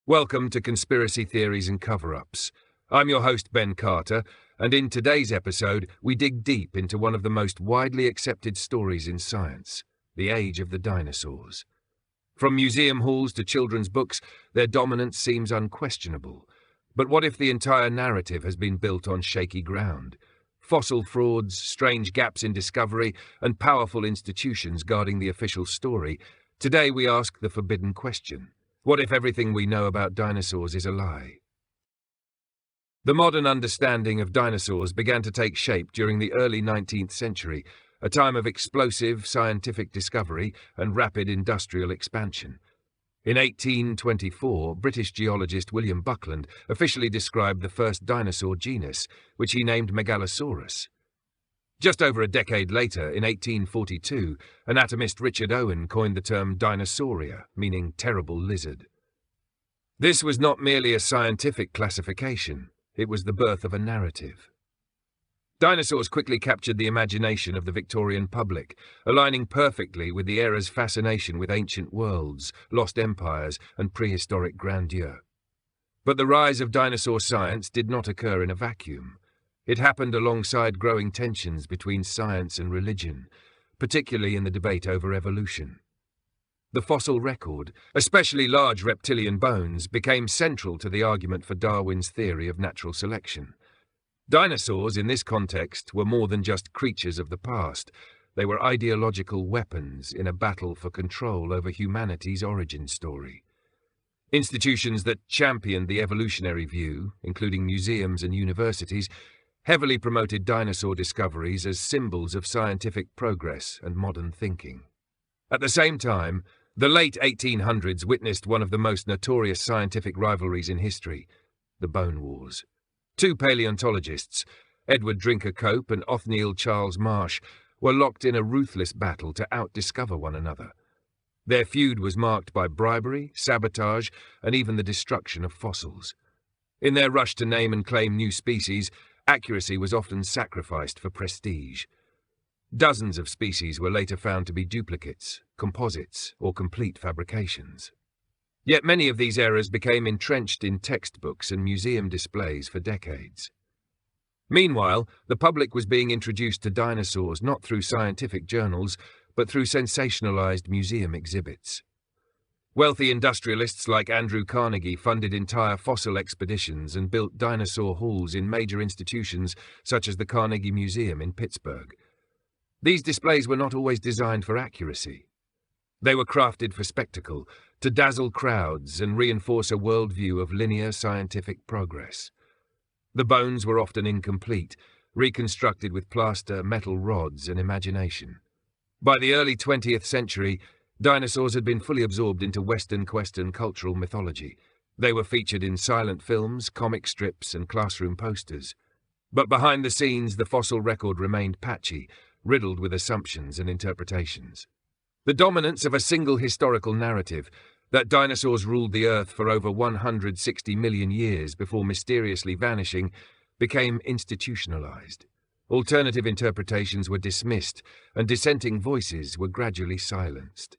Welcome to Conspiracy Theories and Cover-Ups. I'm your host, Ben Carter, and in today's episode, we dig deep into one of the most widely accepted stories in science, the age of the dinosaurs. From museum halls to children's books, their dominance seems unquestionable. But what if the entire narrative has been built on shaky ground? Fossil frauds, strange gaps in discovery, and powerful institutions guarding the official story. Today we ask the forbidden question. What if everything we know about dinosaurs is a lie? The modern understanding of dinosaurs began to take shape during the early 19th century, a time of explosive scientific discovery and rapid industrial expansion. In 1824, British geologist William Buckland officially described the first dinosaur genus, which he named Megalosaurus. Just over a decade later, in 1842, anatomist Richard Owen coined the term Dinosauria, meaning terrible lizard. This was not merely a scientific classification, it was the birth of a narrative. Dinosaurs quickly captured the imagination of the Victorian public, aligning perfectly with the era's fascination with ancient worlds, lost empires, and prehistoric grandeur. But the rise of dinosaur science did not occur in a vacuum. It happened alongside growing tensions between science and religion, particularly in the debate over evolution. The fossil record, especially large reptilian bones, became central to the argument for Darwin's theory of natural selection. Dinosaurs, in this context, were more than just creatures of the past. They were ideological weapons in a battle for control over humanity's origin story. Institutions that championed the evolutionary view, including museums and universities, heavily promoted dinosaur discoveries as symbols of scientific progress and modern thinking. At the same time, the late 1800s witnessed one of the most notorious scientific rivalries in history, the Bone Wars. Two paleontologists, Edward Drinker Cope and Othniel Charles Marsh, were locked in a ruthless battle to outdiscover one another. Their feud was marked by bribery, sabotage, and even the destruction of fossils. In their rush to name and claim new species, accuracy was often sacrificed for prestige. Dozens of species were later found to be duplicates, composites, or complete fabrications. Yet many of these errors became entrenched in textbooks and museum displays for decades. Meanwhile, the public was being introduced to dinosaurs not through scientific journals, but through sensationalized museum exhibits. Wealthy industrialists like Andrew Carnegie funded entire fossil expeditions and built dinosaur halls in major institutions such as the Carnegie Museum in Pittsburgh. These displays were not always designed for accuracy. They were crafted for spectacle, to dazzle crowds and reinforce a worldview of linear scientific progress. The bones were often incomplete, reconstructed with plaster, metal rods, and imagination. By the early 20th century, dinosaurs had been fully absorbed into Western cultural mythology. They were featured in silent films, comic strips, and classroom posters. But behind the scenes, the fossil record remained patchy, riddled with assumptions and interpretations. The dominance of a single historical narrative, that dinosaurs ruled the Earth for over 160 million years before mysteriously vanishing, became institutionalized. Alternative interpretations were dismissed, and dissenting voices were gradually silenced.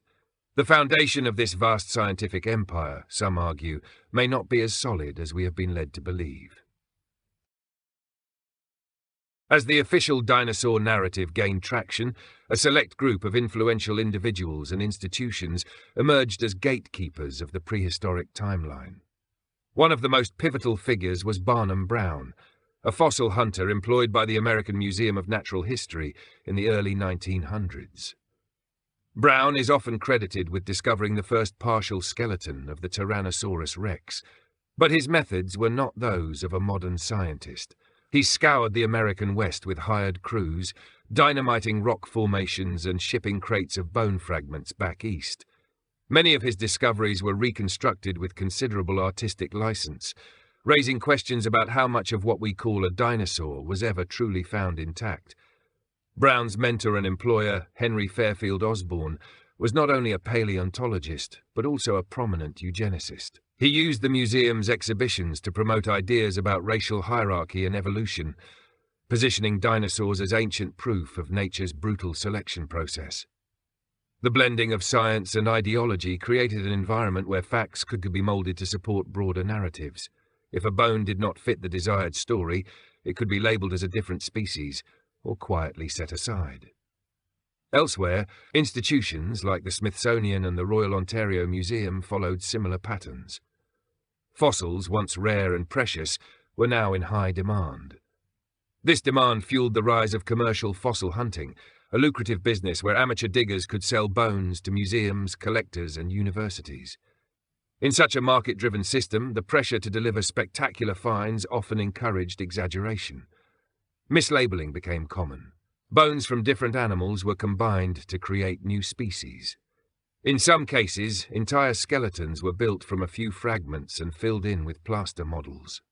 The foundation of this vast scientific empire, some argue, may not be as solid as we have been led to believe. As the official dinosaur narrative gained traction, a select group of influential individuals and institutions emerged as gatekeepers of the prehistoric timeline. One of the most pivotal figures was Barnum Brown, a fossil hunter employed by the American Museum of Natural History in the early 1900s. Brown is often credited with discovering the first partial skeleton of the Tyrannosaurus rex, but his methods were not those of a modern scientist. He scoured the American West with hired crews, dynamiting rock formations and shipping crates of bone fragments back east. Many of his discoveries were reconstructed with considerable artistic license, raising questions about how much of what we call a dinosaur was ever truly found intact. Brown's mentor and employer, Henry Fairfield Osborn, was not only a paleontologist, but also a prominent eugenicist. He used the museum's exhibitions to promote ideas about racial hierarchy and evolution, positioning dinosaurs as ancient proof of nature's brutal selection process. The blending of science and ideology created an environment where facts could be molded to support broader narratives. If a bone did not fit the desired story, it could be labelled as a different species, or quietly set aside. Elsewhere, institutions like the Smithsonian and the Royal Ontario Museum followed similar patterns. Fossils, once rare and precious, were now in high demand. This demand fueled the rise of commercial fossil hunting, a lucrative business where amateur diggers could sell bones to museums, collectors, and universities. In such a market-driven system, the pressure to deliver spectacular finds often encouraged exaggeration. Mislabeling became common. Bones from different animals were combined to create new species. In some cases, entire skeletons were built from a few fragments and filled in with plaster models.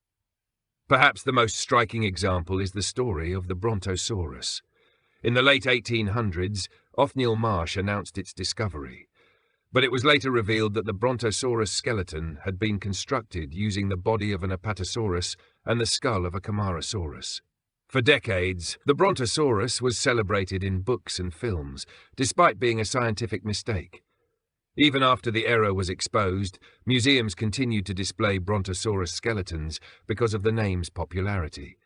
Perhaps the most striking example is the story of the Brontosaurus. In the late 1800s, Othniel Marsh announced its discovery, but it was later revealed that the Brontosaurus skeleton had been constructed using the body of an Apatosaurus and the skull of a Camarasaurus. For decades, the Brontosaurus was celebrated in books and films, despite being a scientific mistake. Even after the error was exposed, museums continued to display Brontosaurus skeletons because of the name's popularity.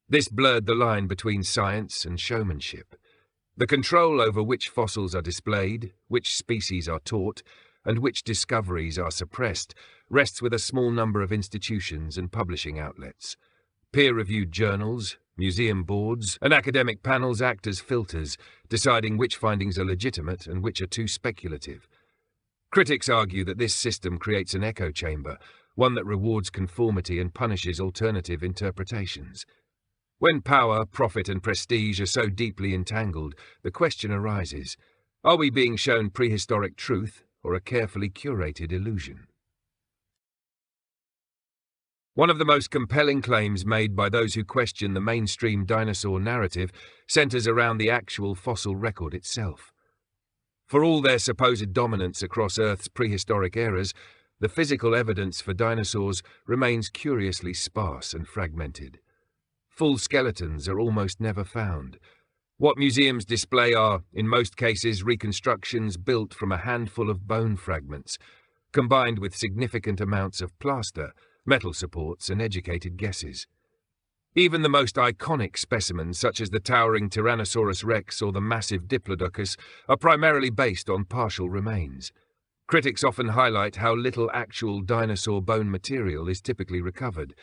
This blurred the line between science and showmanship. The control over which fossils are displayed, which species are taught, and which discoveries are suppressed rests with a small number of institutions and publishing outlets. Peer-reviewed journals, museum boards, and academic panels act as filters, deciding which findings are legitimate and which are too speculative. Critics argue that this system creates an echo chamber, one that rewards conformity and punishes alternative interpretations. When power, profit, and prestige are so deeply entangled, the question arises, are we being shown prehistoric truth or a carefully curated illusion? One of the most compelling claims made by those who question the mainstream dinosaur narrative centers around the actual fossil record itself. For all their supposed dominance across Earth's prehistoric eras, the physical evidence for dinosaurs remains curiously sparse and fragmented. Full skeletons are almost never found. What museums display are, in most cases, reconstructions built from a handful of bone fragments, combined with significant amounts of plaster, metal supports, and educated guesses. Even the most iconic specimens, such as the towering Tyrannosaurus rex or the massive Diplodocus, are primarily based on partial remains. Critics often highlight how little actual dinosaur bone material is typically recovered.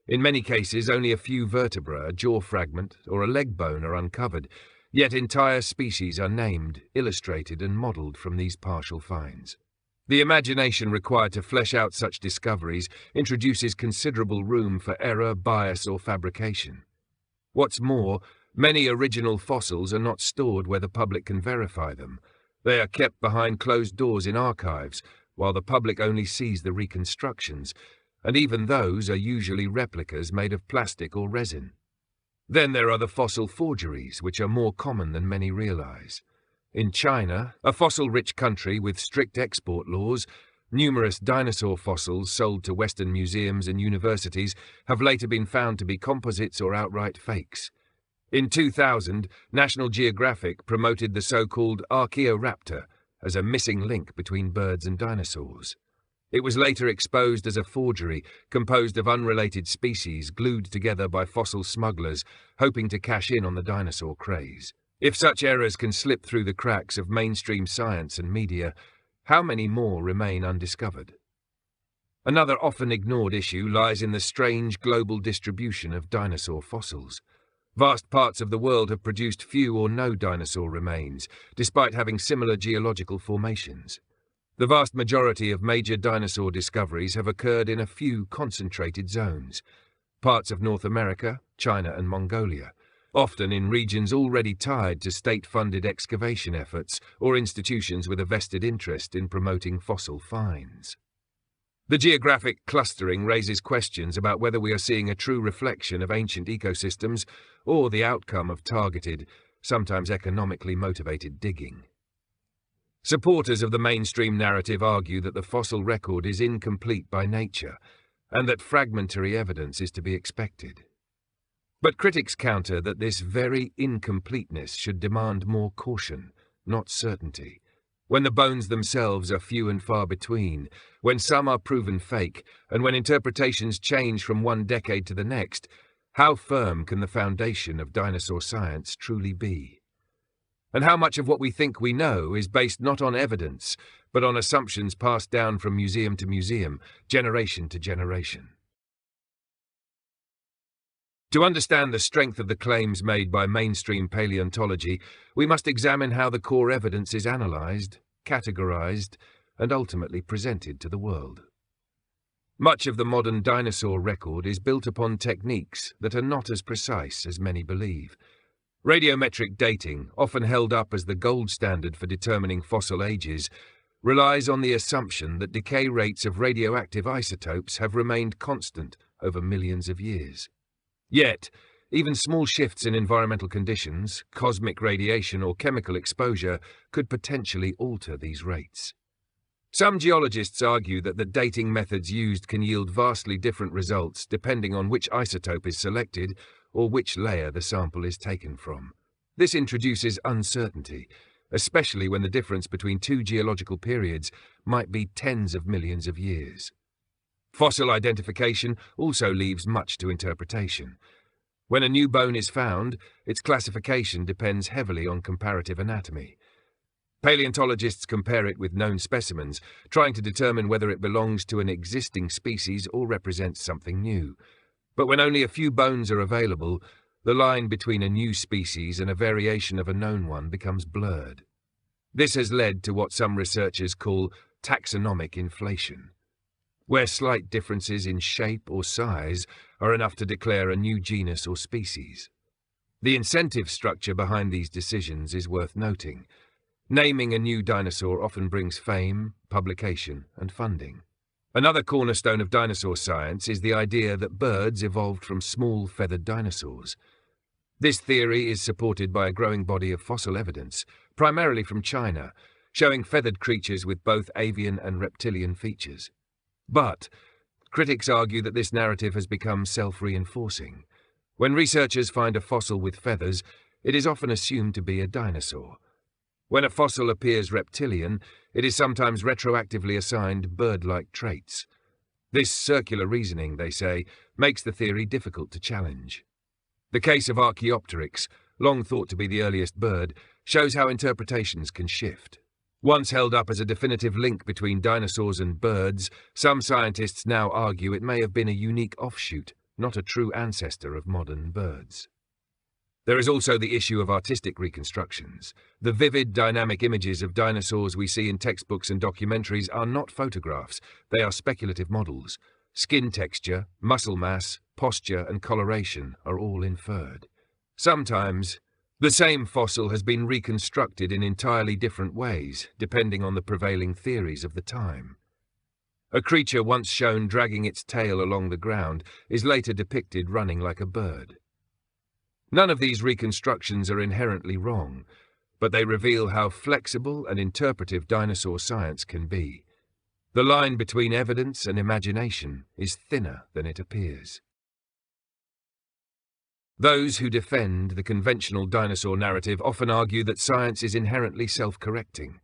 In many cases, only a few vertebrae, a jaw fragment, or a leg bone are uncovered, yet entire species are named, illustrated, and modelled from these partial finds. The imagination required to flesh out such discoveries introduces considerable room for error, bias, or fabrication. What's more, many original fossils are not stored where the public can verify them. They are kept behind closed doors in archives, while the public only sees the reconstructions, and even those are usually replicas made of plastic or resin. Then there are the fossil forgeries, which are more common than many realize. In China, a fossil-rich country with strict export laws, numerous dinosaur fossils sold to Western museums and universities have later been found to be composites or outright fakes. In 2000, National Geographic promoted the so-called Archaeoraptor as a missing link between birds and dinosaurs. It was later exposed as a forgery composed of unrelated species glued together by fossil smugglers hoping to cash in on the dinosaur craze. If such errors can slip through the cracks of mainstream science and media, how many more remain undiscovered? Another often ignored issue lies in the strange global distribution of dinosaur fossils. Vast parts of the world have produced few or no dinosaur remains, despite having similar geological formations. The vast majority of major dinosaur discoveries have occurred in a few concentrated zones, parts of North America, China, and Mongolia, often in regions already tied to state-funded excavation efforts or institutions with a vested interest in promoting fossil finds. The geographic clustering raises questions about whether we are seeing a true reflection of ancient ecosystems or the outcome of targeted, sometimes economically motivated digging. Supporters of the mainstream narrative argue that the fossil record is incomplete by nature and that fragmentary evidence is to be expected. But critics counter that this very incompleteness should demand more caution, not certainty. when the bones themselves are few and far between, when some are proven fake, and when interpretations change from one decade to the next, how firm can the foundation of dinosaur science truly be? And how much of what we think we know is based not on evidence, but on assumptions passed down from museum to museum, generation to generation? To understand the strength of the claims made by mainstream paleontology, we must examine how the core evidence is analysed, categorised, and ultimately presented to the world. Much of the modern dinosaur record is built upon techniques that are not as precise as many believe. Radiometric dating, often held up as the gold standard for determining fossil ages, relies on the assumption that decay rates of radioactive isotopes have remained constant over millions of years. Yet, even small shifts in environmental conditions, cosmic radiation or chemical exposure could potentially alter these rates. Some geologists argue that the dating methods used can yield vastly different results depending on which isotope is selected or which layer the sample is taken from. This introduces uncertainty, especially when the difference between two geological periods might be tens of millions of years. Fossil identification also leaves much to interpretation. When a new bone is found, its classification depends heavily on comparative anatomy. Paleontologists compare it with known specimens, trying to determine whether it belongs to an existing species or represents something new. But when only a few bones are available, the line between a new species and a variation of a known one becomes blurred. This has led to what some researchers call taxonomic inflation, where slight differences in shape or size are enough to declare a new genus or species. The incentive structure behind these decisions is worth noting. Naming a new dinosaur often brings fame, publication, and funding. Another cornerstone of dinosaur science is the idea that birds evolved from small feathered dinosaurs. This theory is supported by a growing body of fossil evidence, primarily from China, showing feathered creatures with both avian and reptilian features. But critics argue that this narrative has become self-reinforcing. When researchers find a fossil with feathers, it is often assumed to be a dinosaur. When a fossil appears reptilian, it is sometimes retroactively assigned bird-like traits. This circular reasoning, they say, makes the theory difficult to challenge. The case of Archaeopteryx, long thought to be the earliest bird, shows how interpretations can shift. Once held up as a definitive link between dinosaurs and birds, some scientists now argue it may have been a unique offshoot, not a true ancestor of modern birds. There is also the issue of artistic reconstructions. The vivid, dynamic images of dinosaurs we see in textbooks and documentaries are not photographs, they are speculative models. Skin texture, muscle mass, posture, and coloration are all inferred. Sometimes, the same fossil has been reconstructed in entirely different ways, depending on the prevailing theories of the time. A creature once shown dragging its tail along the ground is later depicted running like a bird. None of these reconstructions are inherently wrong, but they reveal how flexible and interpretive dinosaur science can be. The line between evidence and imagination is thinner than it appears. Those who defend the conventional dinosaur narrative often argue that science is inherently self-correcting.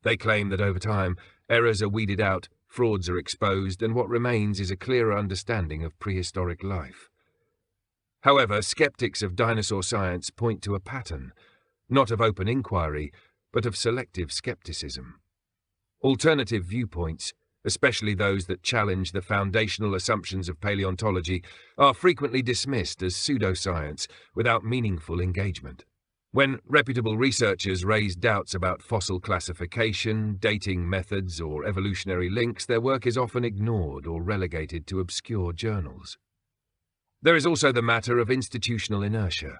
They claim that over time, errors are weeded out, frauds are exposed, and what remains is a clearer understanding of prehistoric life. However, skeptics of dinosaur science point to a pattern, not of open inquiry, but of selective skepticism. Alternative viewpoints, especially those that challenge the foundational assumptions of paleontology, are frequently dismissed as pseudoscience without meaningful engagement. When reputable researchers raise doubts about fossil classification, dating methods, or evolutionary links, their work is often ignored or relegated to obscure journals. There is also the matter of institutional inertia.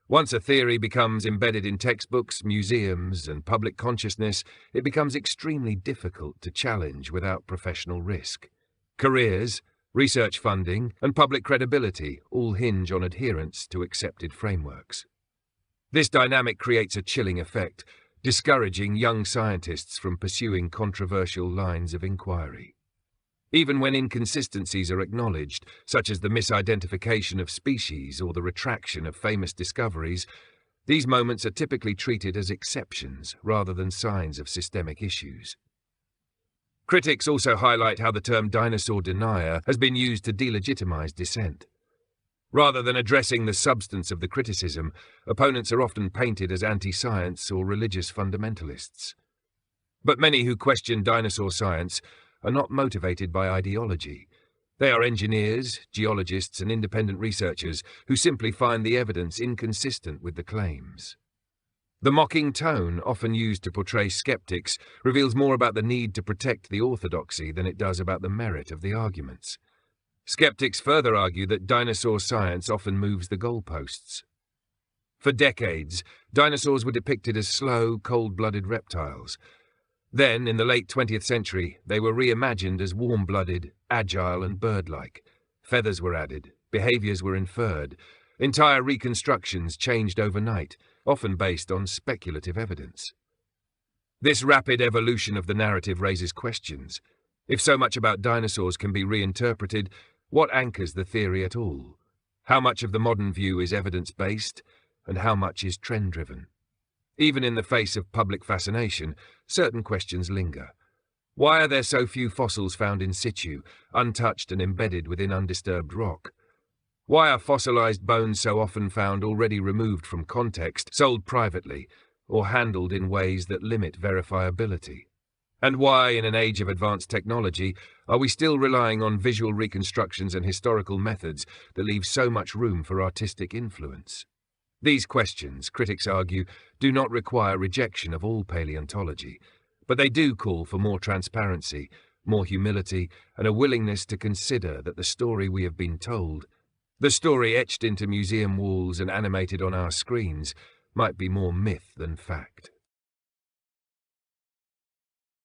Once a theory becomes embedded in textbooks, museums, and public consciousness, it becomes extremely difficult to challenge without professional risk. Careers, research funding, and public credibility all hinge on adherence to accepted frameworks. This dynamic creates a chilling effect, discouraging young scientists from pursuing controversial lines of inquiry. Even when inconsistencies are acknowledged, such as the misidentification of species or the retraction of famous discoveries, These moments are typically treated as exceptions rather than signs of systemic issues. Critics also highlight how the term dinosaur denier has been used to delegitimize dissent. Rather than addressing the substance of the criticism, opponents are often painted as anti-science or religious fundamentalists. But many who question dinosaur science are not motivated by ideology. They are engineers, geologists, and independent researchers who simply find the evidence inconsistent with the claims. The mocking tone, often used to portray skeptics, reveals more about the need to protect the orthodoxy than it does about the merit of the arguments. Skeptics further argue that dinosaur science often moves the goalposts. For decades, dinosaurs were depicted as slow, cold-blooded reptiles. Then, in the late 20th century, they were reimagined as warm-blooded, agile and bird-like. Feathers were added, behaviors were inferred, entire reconstructions changed overnight, often based on speculative evidence. This rapid evolution of the narrative raises questions. If so much about dinosaurs can be reinterpreted, what anchors the theory at all? How much of the modern view is evidence-based, and how much is trend-driven? Even in the face of public fascination, certain questions linger. Why are there so few fossils found in situ, untouched and embedded within undisturbed rock? Why are fossilized bones so often found already removed from context, sold privately, or handled in ways that limit verifiability? And why, in an age of advanced technology, are we still relying on visual reconstructions and historical methods that leave so much room for artistic influence? These questions, critics argue, do not require rejection of all paleontology, but they do call for more transparency, more humility, and a willingness to consider that the story we have been told, the story etched into museum walls and animated on our screens, might be more myth than fact.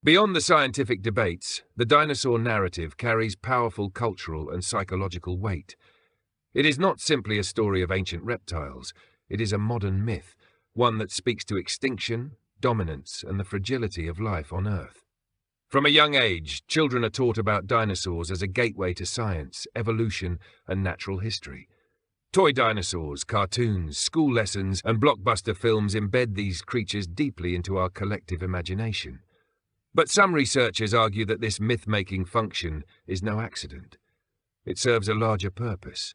Beyond the scientific debates, the dinosaur narrative carries powerful cultural and psychological weight. It is not simply a story of ancient reptiles. It is a modern myth, one that speaks to extinction, dominance, and the fragility of life on Earth. From a young age, children are taught about dinosaurs as a gateway to science, evolution, and natural history. Toy dinosaurs, cartoons, school lessons, and blockbuster films embed these creatures deeply into our collective imagination. But some researchers argue that this myth-making function is no accident. It serves a larger purpose,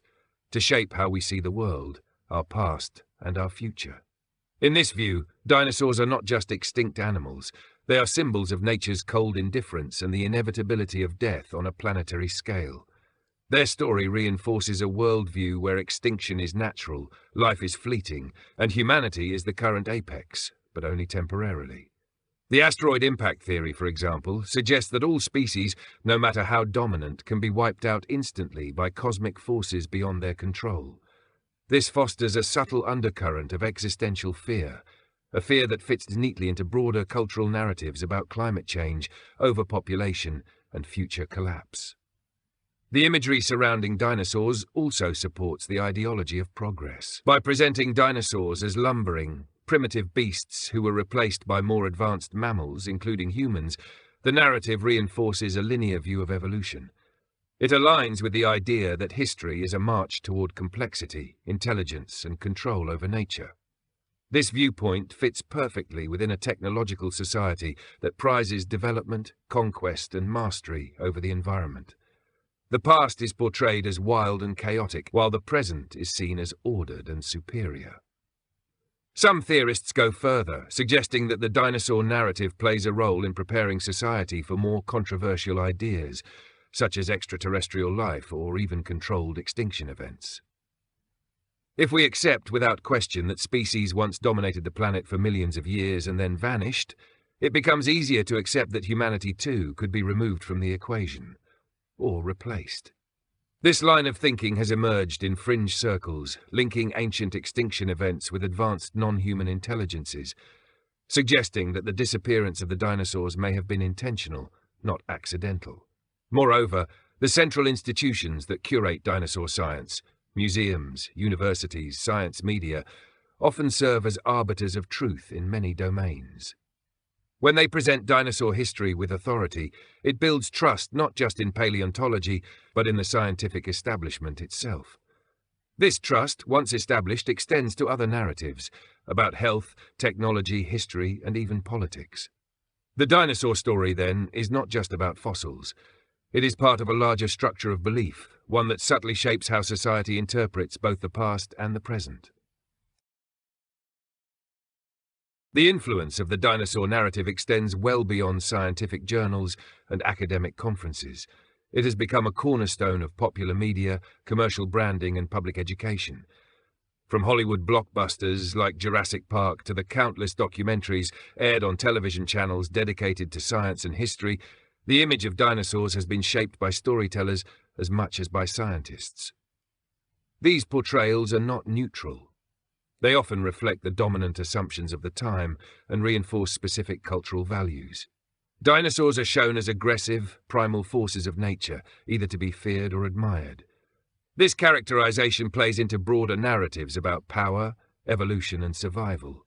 to shape how we see the world, our past, and our future. In this view, dinosaurs are not just extinct animals. They are symbols of nature's cold indifference and the inevitability of death on a planetary scale. Their story reinforces a worldview where extinction is natural, life is fleeting, and humanity is the current apex, but only temporarily. The asteroid impact theory, for example, suggests that all species, no matter how dominant, can be wiped out instantly by cosmic forces beyond their control. This fosters a subtle undercurrent of existential fear, a fear that fits neatly into broader cultural narratives about climate change, overpopulation, and future collapse. The imagery surrounding dinosaurs also supports the ideology of progress. By presenting dinosaurs as lumbering, primitive beasts who were replaced by more advanced mammals, including humans, the narrative reinforces a linear view of evolution. It aligns with the idea that history is a march toward complexity, intelligence, and control over nature. This viewpoint fits perfectly within a technological society that prizes development, conquest, and mastery over the environment. The past is portrayed as wild and chaotic, while the present is seen as ordered and superior. Some theorists go further, suggesting that the dinosaur narrative plays a role in preparing society for more controversial ideas, such as extraterrestrial life or even controlled extinction events. If we accept without question that species once dominated the planet for millions of years and then vanished, it becomes easier to accept that humanity too could be removed from the equation, or replaced. This line of thinking has emerged in fringe circles, linking ancient extinction events with advanced non-human intelligences, suggesting that the disappearance of the dinosaurs may have been intentional, not accidental. Moreover, the central institutions that curate dinosaur science, museums, universities, science media, often serve as arbiters of truth in many domains. When they present dinosaur history with authority, it builds trust not just in paleontology, but in the scientific establishment itself. This trust, once established, extends to other narratives about health, technology, history, and even politics. The dinosaur story, then, is not just about fossils. It is part of a larger structure of belief, one that subtly shapes how society interprets both the past and the present. The influence of the dinosaur narrative extends well beyond scientific journals and academic conferences. It has become a cornerstone of popular media, commercial branding, and public education. From Hollywood blockbusters like Jurassic Park to the countless documentaries aired on television channels dedicated to science and history, the image of dinosaurs has been shaped by storytellers as much as by scientists. These portrayals are not neutral. They often reflect the dominant assumptions of the time and reinforce specific cultural values. Dinosaurs are shown as aggressive, primal forces of nature, either to be feared or admired. This characterization plays into broader narratives about power, evolution, and survival.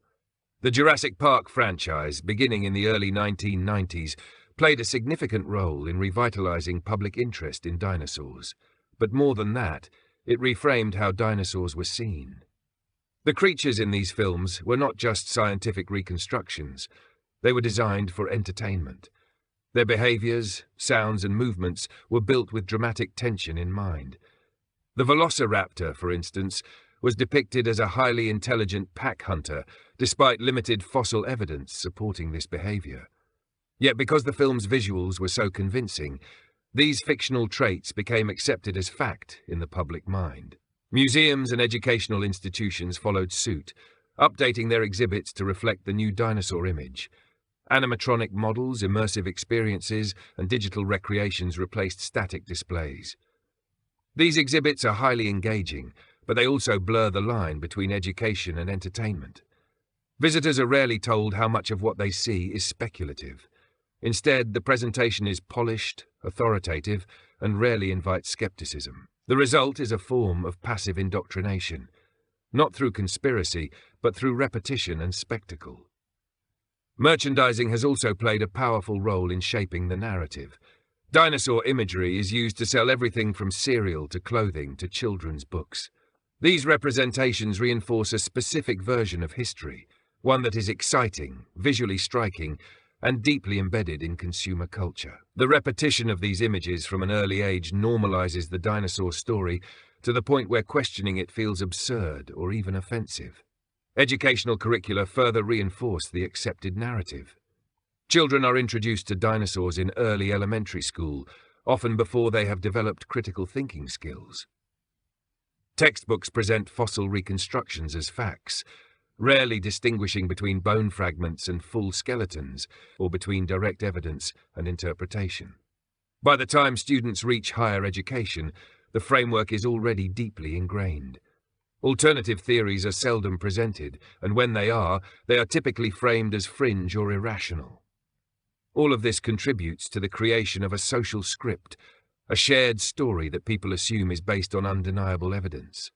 The Jurassic Park franchise, beginning in the early 1990s, played a significant role in revitalizing public interest in dinosaurs. But more than that, it reframed how dinosaurs were seen. The creatures in these films were not just scientific reconstructions. They were designed for entertainment. Their behaviors, sounds, and movements were built with dramatic tension in mind. The velociraptor, for instance, was depicted as a highly intelligent pack hunter, despite limited fossil evidence supporting this behavior. Yet because the film's visuals were so convincing, these fictional traits became accepted as fact in the public mind. Museums and educational institutions followed suit, updating their exhibits to reflect the new dinosaur image. Animatronic models, immersive experiences, and digital recreations replaced static displays. These exhibits are highly engaging, but they also blur the line between education and entertainment. Visitors are rarely told how much of what they see is speculative. Instead, the presentation is polished, authoritative, and rarely invites skepticism. The result is a form of passive indoctrination, not through conspiracy, but through repetition and spectacle. Merchandising has also played a powerful role in shaping the narrative. Dinosaur imagery is used to sell everything from cereal to clothing to children's books. These representations reinforce a specific version of history, one that is exciting, visually striking, and deeply embedded in consumer culture. The repetition of these images from an early age normalizes the dinosaur story to the point where questioning it feels absurd or even offensive. Educational curricula further reinforce the accepted narrative. Children are introduced to dinosaurs in early elementary school, often before they have developed critical thinking skills. Textbooks present fossil reconstructions as facts, rarely distinguishing between bone fragments and full skeletons, or between direct evidence and interpretation. By the time students reach higher education, the framework is already deeply ingrained. Alternative theories are seldom presented, and when they are typically framed as fringe or irrational. All of this contributes to the creation of a social script, a shared story that people assume is based on undeniable evidence.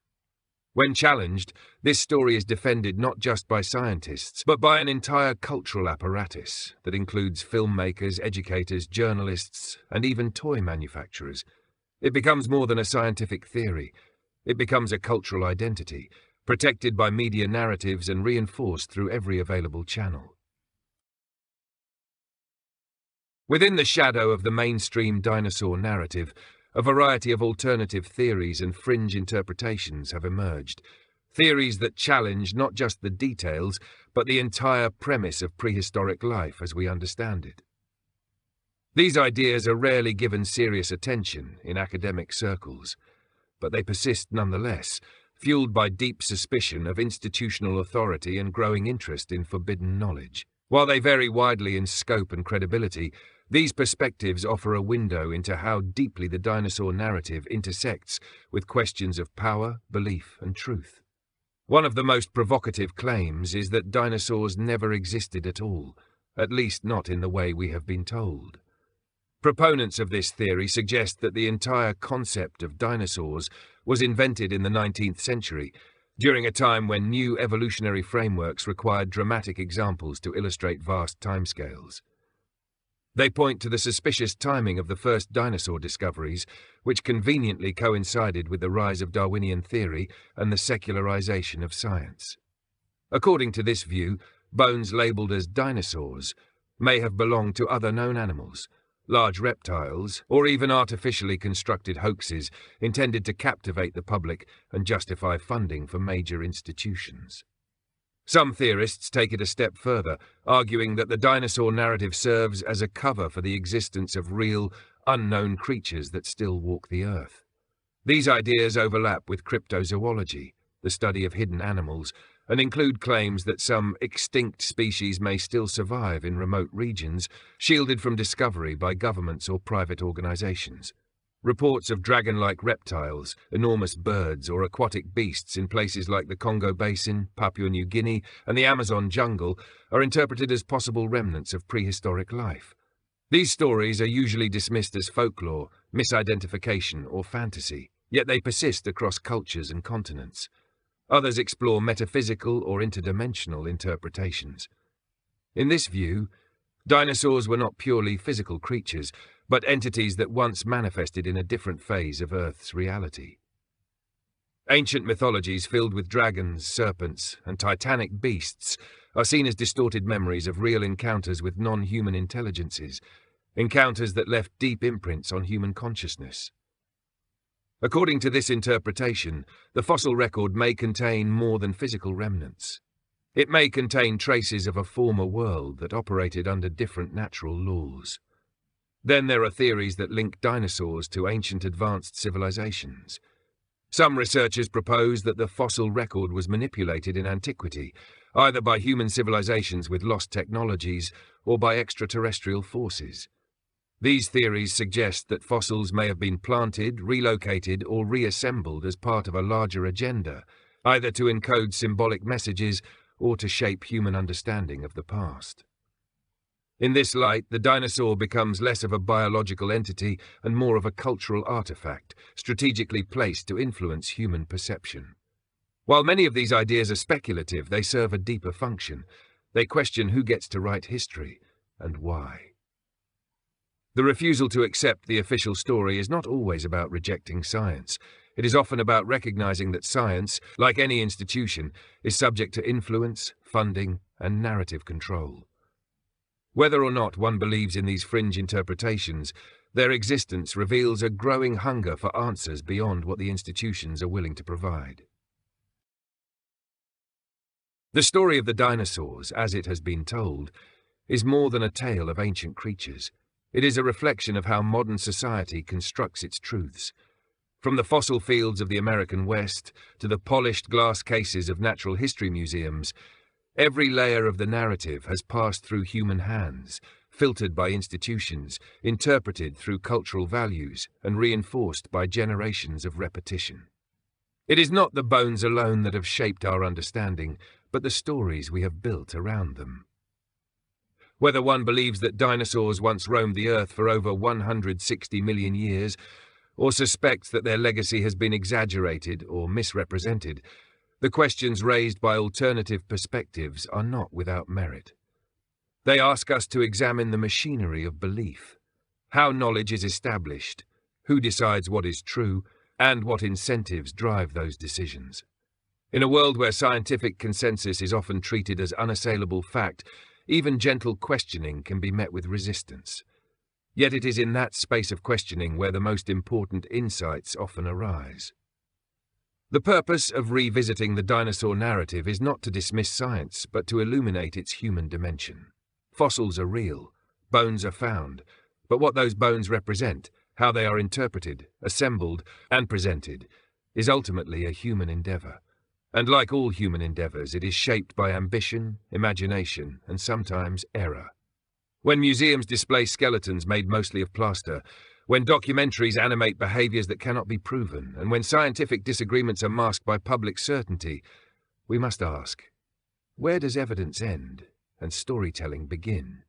When challenged, this story is defended not just by scientists, but by an entire cultural apparatus that includes filmmakers, educators, journalists, and even toy manufacturers. It becomes more than a scientific theory. It becomes a cultural identity, protected by media narratives and reinforced through every available channel. Within the shadow of the mainstream dinosaur narrative, a variety of alternative theories and fringe interpretations have emerged. Theories that challenge not just the details, but the entire premise of prehistoric life as we understand it. These ideas are rarely given serious attention in academic circles, but they persist nonetheless, fueled by deep suspicion of institutional authority and growing interest in forbidden knowledge. While they vary widely in scope and credibility, these perspectives offer a window into how deeply the dinosaur narrative intersects with questions of power, belief, and truth. One of the most provocative claims is that dinosaurs never existed at all, at least not in the way we have been told. Proponents of this theory suggest that the entire concept of dinosaurs was invented in the 19th century, during a time when new evolutionary frameworks required dramatic examples to illustrate vast timescales. They point to the suspicious timing of the first dinosaur discoveries, which conveniently coincided with the rise of Darwinian theory and the secularization of science. According to this view, bones labelled as dinosaurs may have belonged to other known animals, large reptiles, or even artificially constructed hoaxes intended to captivate the public and justify funding for major institutions. Some theorists take it a step further, arguing that the dinosaur narrative serves as a cover for the existence of real, unknown creatures that still walk the earth. These ideas overlap with cryptozoology, the study of hidden animals, and include claims that some extinct species may still survive in remote regions, shielded from discovery by governments or private organizations. Reports of dragon-like reptiles, enormous birds, or aquatic beasts in places like the Congo Basin, Papua New Guinea, and the Amazon jungle are interpreted as possible remnants of prehistoric life. These stories are usually dismissed as folklore, misidentification, or fantasy, yet they persist across cultures and continents. Others explore metaphysical or interdimensional interpretations. In this view, dinosaurs were not purely physical creatures, but entities that once manifested in a different phase of Earth's reality. Ancient mythologies filled with dragons, serpents, and titanic beasts are seen as distorted memories of real encounters with non-human intelligences, encounters that left deep imprints on human consciousness. According to this interpretation, the fossil record may contain more than physical remnants. It may contain traces of a former world that operated under different natural laws. Then there are theories that link dinosaurs to ancient advanced civilizations. Some researchers propose that the fossil record was manipulated in antiquity, either by human civilizations with lost technologies or by extraterrestrial forces. These theories suggest that fossils may have been planted, relocated, or reassembled as part of a larger agenda, either to encode symbolic messages or to shape human understanding of the past. In this light, the dinosaur becomes less of a biological entity and more of a cultural artifact, strategically placed to influence human perception. While many of these ideas are speculative, they serve a deeper function. They question who gets to write history and why. The refusal to accept the official story is not always about rejecting science. It is often about recognizing that science, like any institution, is subject to influence, funding, and narrative control. Whether or not one believes in these fringe interpretations, their existence reveals a growing hunger for answers beyond what the institutions are willing to provide. The story of the dinosaurs, as it has been told, is more than a tale of ancient creatures. It is a reflection of how modern society constructs its truths. From the fossil fields of the American West to the polished glass cases of natural history museums, every layer of the narrative has passed through human hands, filtered by institutions, interpreted through cultural values, and reinforced by generations of repetition. It is not the bones alone that have shaped our understanding, but the stories we have built around them. Whether one believes that dinosaurs once roamed the Earth for over 160 million years, or suspects that their legacy has been exaggerated or misrepresented, the questions raised by alternative perspectives are not without merit. They ask us to examine the machinery of belief, how knowledge is established, who decides what is true, and what incentives drive those decisions. In a world where scientific consensus is often treated as unassailable fact, even gentle questioning can be met with resistance. Yet it is in that space of questioning where the most important insights often arise. The purpose of revisiting the dinosaur narrative is not to dismiss science, but to illuminate its human dimension. Fossils are real, bones are found, but what those bones represent, how they are interpreted, assembled, and presented, is ultimately a human endeavor. And like all human endeavors, it is shaped by ambition, imagination, and sometimes error. When museums display skeletons made mostly of plaster, when documentaries animate behaviors that cannot be proven, and when scientific disagreements are masked by public certainty, we must ask, where does evidence end and storytelling begin?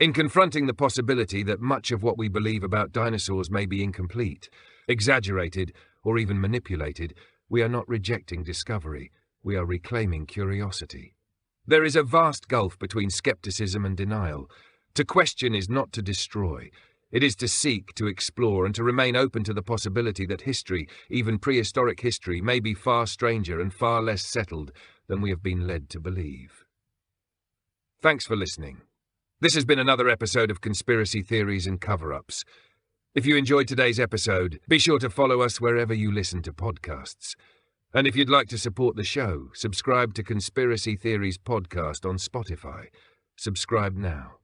In confronting the possibility that much of what we believe about dinosaurs may be incomplete, exaggerated, or even manipulated, we are not rejecting discovery, we are reclaiming curiosity. There is a vast gulf between skepticism and denial, To question is not to destroy. It is to seek, to explore, and to remain open to the possibility that history, even prehistoric history, may be far stranger and far less settled than we have been led to believe. Thanks for listening. This has been another episode of Conspiracy Theories and Cover-Ups. If you enjoyed today's episode, be sure to follow us wherever you listen to podcasts. And if you'd like to support the show, subscribe to Conspiracy Theories Podcast on Spotify. Subscribe now.